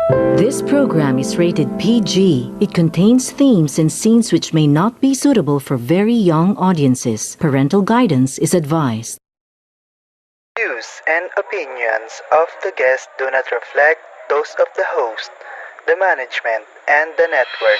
This program is rated PG. It contains themes and scenes which may not be suitable for very young audiences. Parental guidance is advised. Views and opinions of the guests do not reflect those of the host, the management, and the network.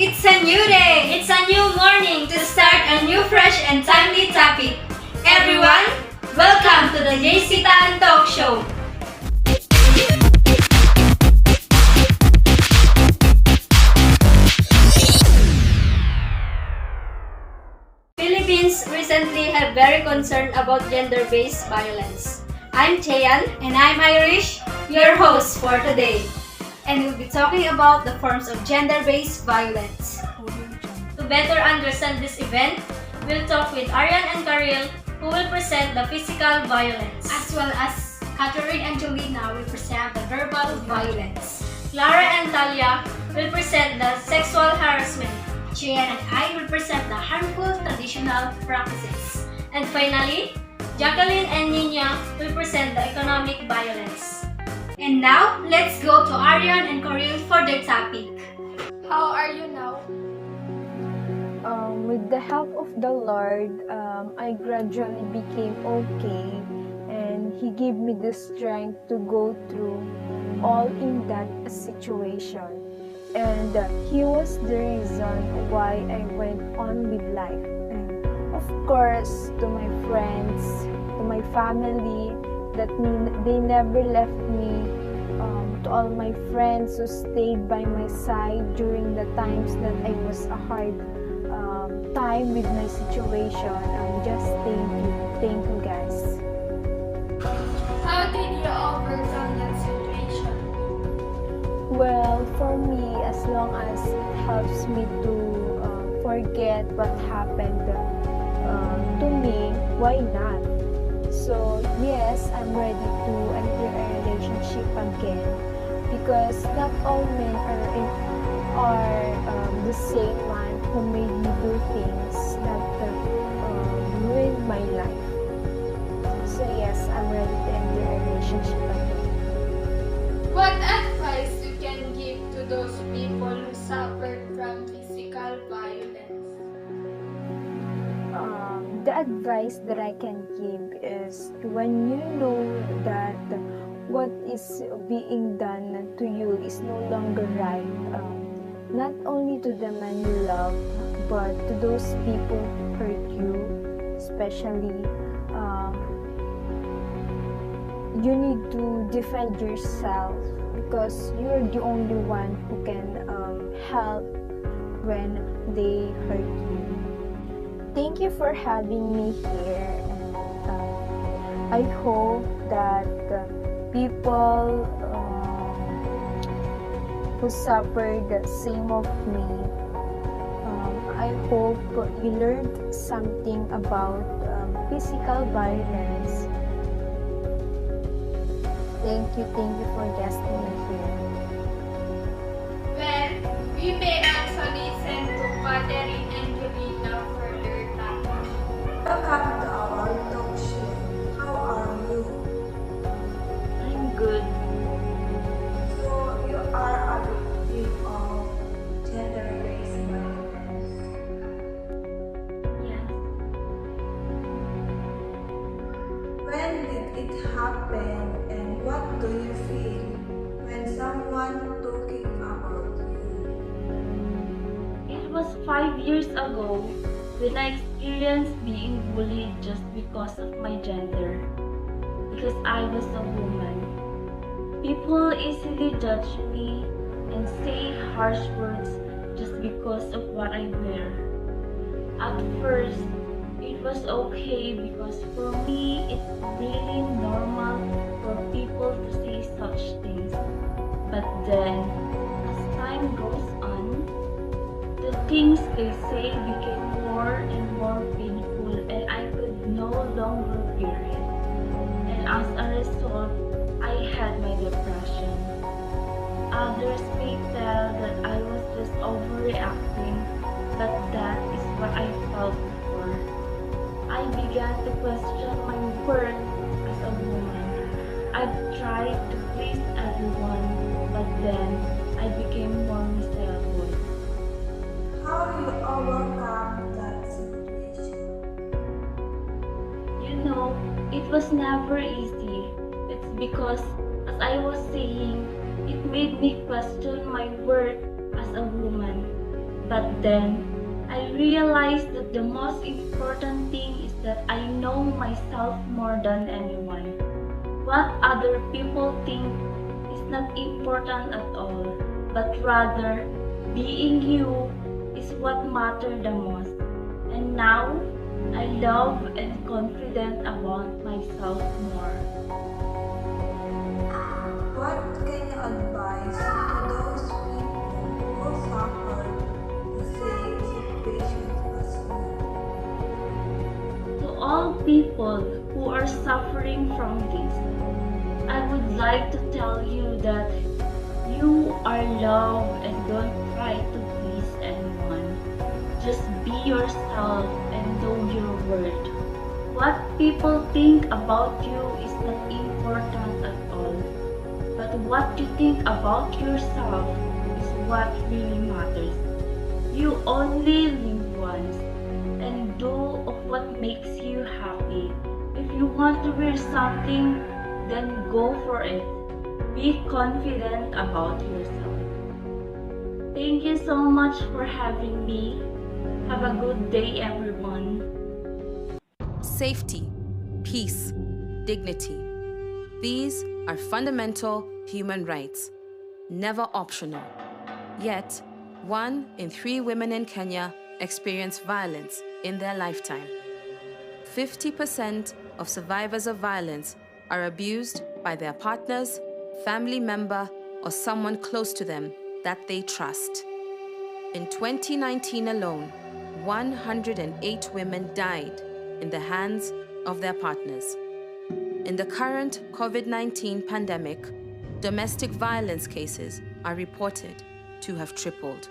It's a new day! It's a new morning to start a new fresh and timely topic. Everyone, welcome to the JCITAN Talkshow. Philippines recently have very concerned about gender-based violence. I'm Cheyan and I'm Irish, your host for today. And we'll be talking about the forms of gender-based violence. To better understand this event, we'll talk with Aryan and Karil, who will present the physical violence, as well as Catherine and Jolina will present the verbal violence. Clara and Talia will present the sexual harassment. Cheyan and I will present the harmful traditional practices. And finally, Jacqueline and Nina will present the economic violence. And now, let's go to Aryan and Karil for their topic. How are you now? With the help of the Lord, I gradually became okay, and He gave me the strength to go through all in that situation. And He was the reason why I went on with life. And of course, to my friends, to my family, that they never left me, to all my friends who stayed by my side during the times that I was a hard time with my situation. Just thank you guys. How did you overcome that situation? Well, for me, as long as it helps me to forget what happened to me, why not? So yes, I'm ready to enter a relationship again, because not all men are the same one who made me do things that ruined my life. So yes, I'm ready to enter a relationship again. What advice you can give to those people who suffered from physical violence? The advice that I can give is, when you know that what is being done to you is no longer right, not only to the man you love, but to those people who hurt you, especially, you need to defend yourself, because you're the only one who can help when they hurt you. Thank you for having me here, and I hope that people who suffered the same of me, I hope you learned something about physical violence. Thank you for guesting me here. Well, we may also listen to Catherine and Jolina for their topic. Welcome to our talk show. How are you? I'm good. So you are a victim of gender-based violence. Yes. When did it happen, and what do you feel when someone talking about you? It was 5 years ago when I experienced being bullied just because of my gender. Because I was a woman. People easily judge me and say harsh words just because of what I wear. At first, it was okay, because for me, it's really normal for people to say such things. But then, as time goes on, the things they say became more and more painful, and I could no longer bear it. And as a result, I had my depression. Others may tell that I was just overreacting, but that is what I thought began to question my worth as a woman. I've tried to please everyone, but then I became more miserable. How do you overcome that situation? You know, it was never easy. It's because, as I was saying, it made me question my worth as a woman. But then, I realized that the most important thing is that I know myself more than anyone. What other people think is not important at all, but rather, being you is what matters the most. And now, I love and confident about myself more. What can you advise to those people who suffer the same situation as you? To all people who are suffering from this, I would like to tell you that you are loved and don't try to please anyone. Just be yourself and know your worth. What people think about you is not important at all. But what you think about yourself is what really matters. You only live once, and do of what makes you happy. If you want to wear something, then go for it. Be confident about yourself. Thank you so much for having me. Have a good day, everyone. Safety, peace, dignity. These are fundamental human rights, never optional. Yet, 1 in 3 women in Kenya experience violence in their lifetime. 50% of survivors of violence are abused by their partners, family member, or someone close to them that they trust. In 2019 alone, 108 women died in the hands of their partners. In the current COVID-19 pandemic, domestic violence cases are reported to have tripled.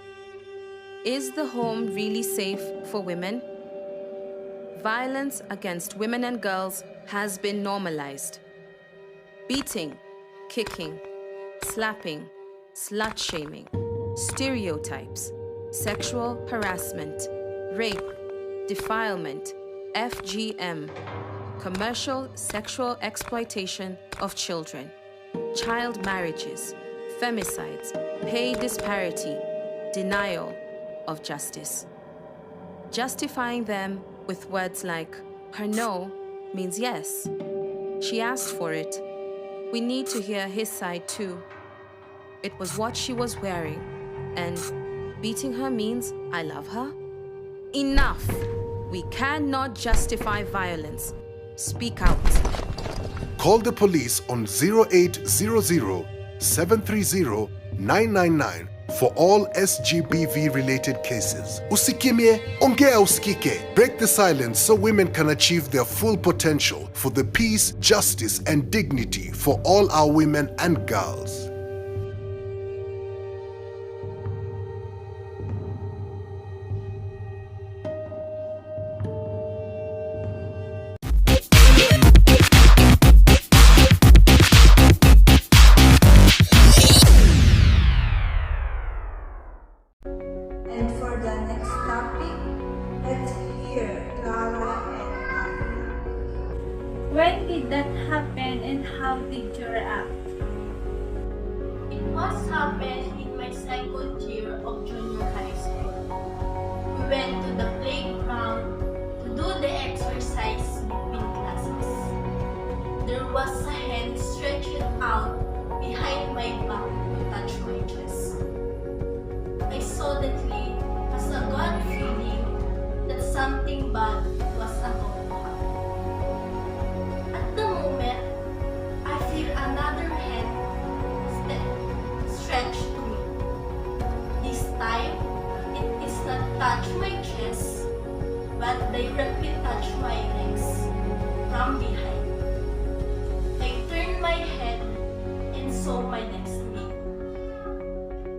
Is the home really safe for women? Violence against women and girls has been normalized. Beating, kicking, slapping, slut-shaming, stereotypes, sexual harassment, rape, defilement, FGM, commercial sexual exploitation of children, child marriages, femicides, pay disparity, denial of justice. Justifying them with words like, her no means yes. She asked for it. We need to hear his side too. It was what she was wearing, and beating her means I love her? Enough! We cannot justify violence. Speak out. Call the police on 0800 730 999 for all SGBV-related cases. Usikimie, ongea usikike. Break the silence so women can achieve their full potential for the peace, justice, and dignity for all our women and girls. And for the next topic, let's hear Clara and Tanya. When did that happen and how did you react? It must happen in my second year of junior high school. We went to the playground to do the exercise between classes. There was a hand stretched out behind my back to touch my chest. I suddenly has a gut feeling that something bad was about to happen. At the moment, I feel another hand stretched to me. This time, it is not touch my chest, but directly touch my legs from behind. I turned my head and saw my next mate.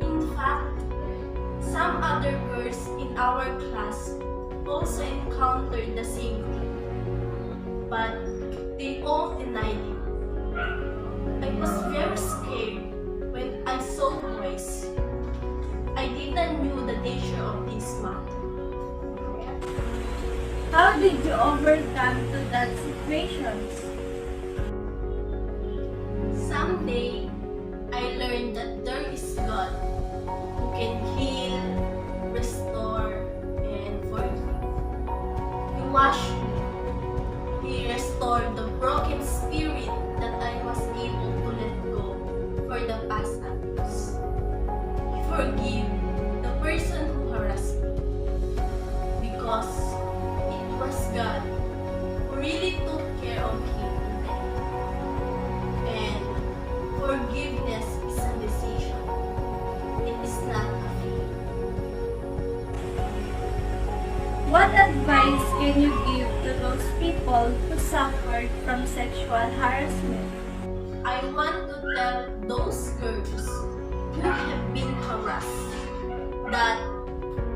In fact, some other girls in our class also encountered the same thing. but they all denied it. I was very scared when I saw boys. I didn't know the nature of this matter. How did you overcome to that situation? Someday, I learned that there is God who can heal, restore, and forgive. He washed me. He restored the broken spirit that I was able to let go for the past abuse. He forgave the person who harassed me because it was God who really took care of him then. And forgiveness is a decision. It is not a feeling. What advice can you give to those people who suffered from sexual harassment? I want to tell those girls who have been harassed that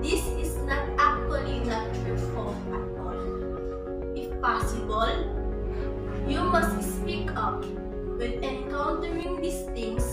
this is not actually not your fault at all. If possible, you must speak up when encountering these things